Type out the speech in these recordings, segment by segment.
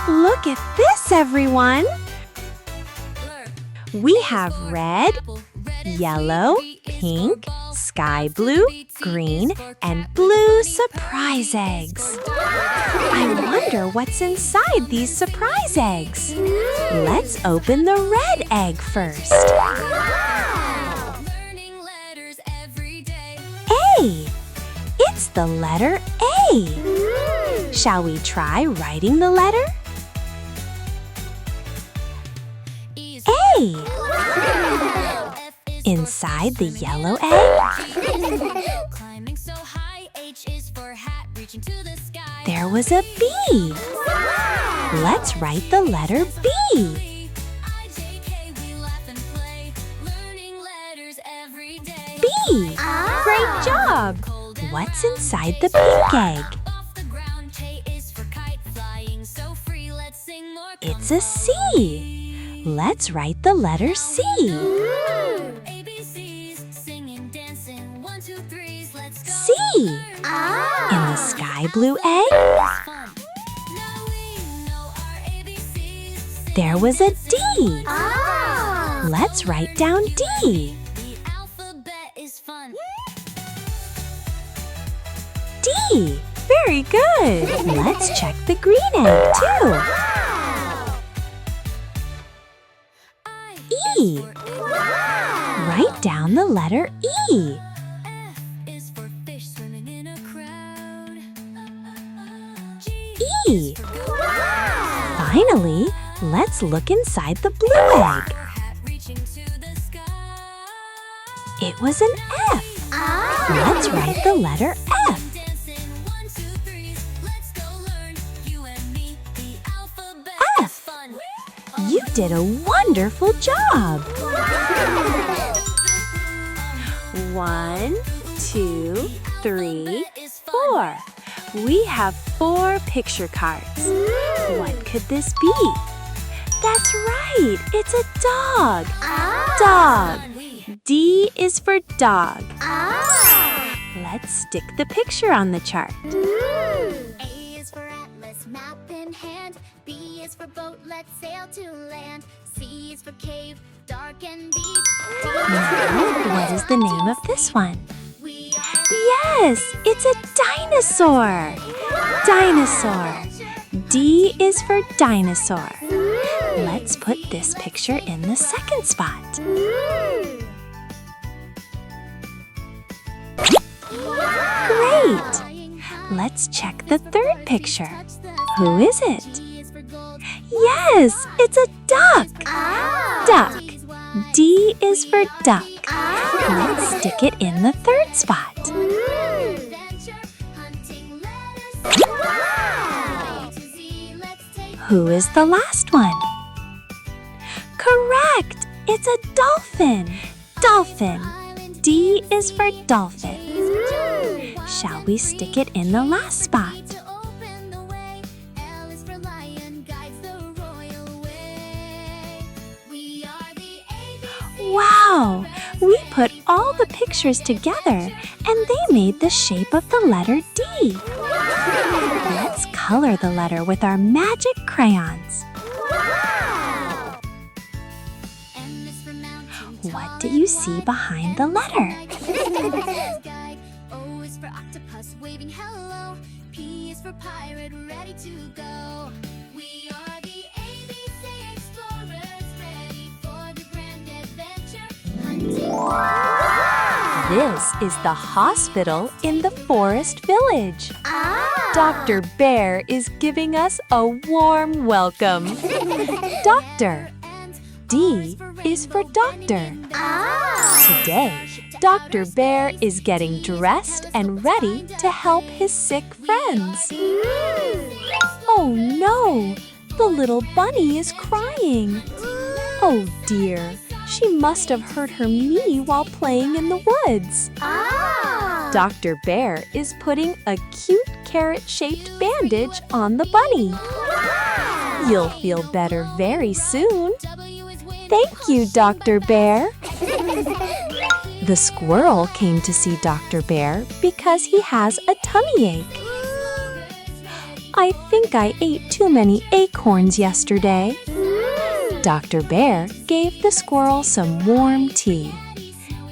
Look at this, everyone! We have red, yellow, pink, sky blue, green, and blue surprise eggs. I wonder what's inside these surprise eggs. Let's open the red egg first. A. It's the letter A. Shall we try writing the letter? A. Inside the yellow egg, there was a B. Let's write the letter B. B. Great job! What's inside the pink egg? It's a C. Let's write the letter C. C. In the sky blue egg, there was a D. Let's write down D. D. Very good. Let's check the green egg too. E. Write down the letter E. E. Finally, let's look inside the blue egg. It was an F. Let's write the letter F. F. You did a wonderful job. 1, 2, 3, 4. We have 4 picture cards. What could this be? That's right, it's a dog. Dog. D is for dog. Let's stick the picture on the chart. A is for atlas, map in hand. B is for boat, let's sail to land. C is for cave, dark and deep. Now, what is the name of this one? Yes, it's a dinosaur. Dinosaur. D is for dinosaur. Let's put this picture in the second spot. Great! Let's check the third picture. Who is it? Yes, it's a duck. Duck. D is for duck. Let's stick it in the third spot. Who is the last one? Correct! It's a dolphin. Dolphin. D is for dolphin. Shall we stick it in the last spot? Wow! We put all the pictures together and they made the shape of the letter D. Let's color the letter with our magic crayons. What do you see behind the letter? O is for octopus waving hello. P is for pirate ready to go. We are the ABC Explorers ready for the grand adventure. This is the hospital in the forest village. Dr. Bear is giving us a warm welcome. Doctor. D is for doctor. Today, Dr. Bear is getting dressed and ready to help his sick friends. Oh no! The little bunny is crying. Oh dear, she must have hurt her knee while playing in the woods. Dr. Bear is putting a cute carrot-shaped bandage on the bunny. You'll feel better very soon. Thank you, Dr. Bear. The squirrel came to see Dr. Bear because he has a tummy ache. I think I ate too many acorns yesterday. Dr. Bear gave the squirrel some warm tea.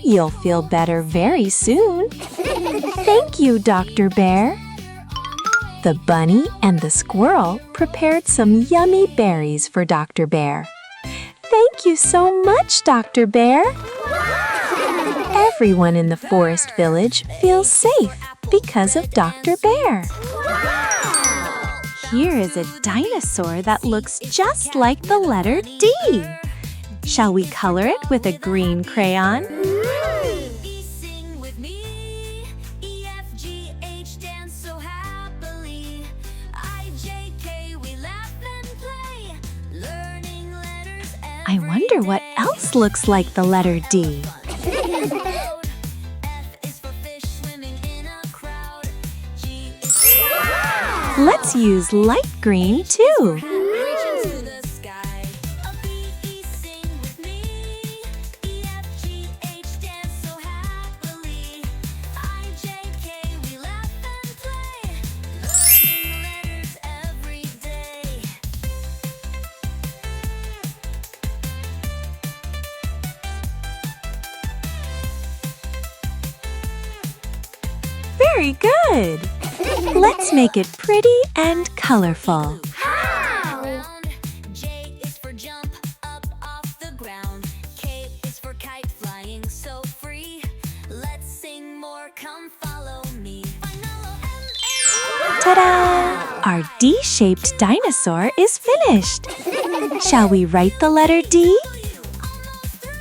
You'll feel better very soon. Thank you, Dr. Bear. The bunny and the squirrel prepared some yummy berries for Dr. Bear. Thank you so much, Dr. Bear. Everyone in the forest village feels safe because of Dr. Bear. Here is a dinosaur that looks just like the letter D. Shall we color it with a green crayon? Sing with me. E, F, G, H, dance so happily. I, J, K, we laugh and play. Learning letters I wonder what else looks like the letter D. F is for fish swimming in a crowd. G is for Let's use light green too. reaching to the sky. A, B, E, sing with me. E, F, G, H, dance so happily. I, J, K, we laugh and play. Learning letters every day. Very good. Let's make it pretty and colorful. Round. J is for jump up off the ground. K is for kite flying so free. Let's sing more, come follow me. Ta-da! Our D-shaped dinosaur is finished. Shall we write the letter D? Almost through.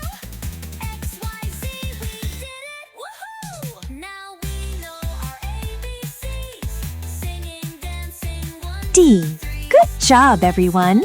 X, Y, Z, we did it. Woohoo! Now we know our ABCs. Singing, dancing, one, D. two, three. Good job, everyone.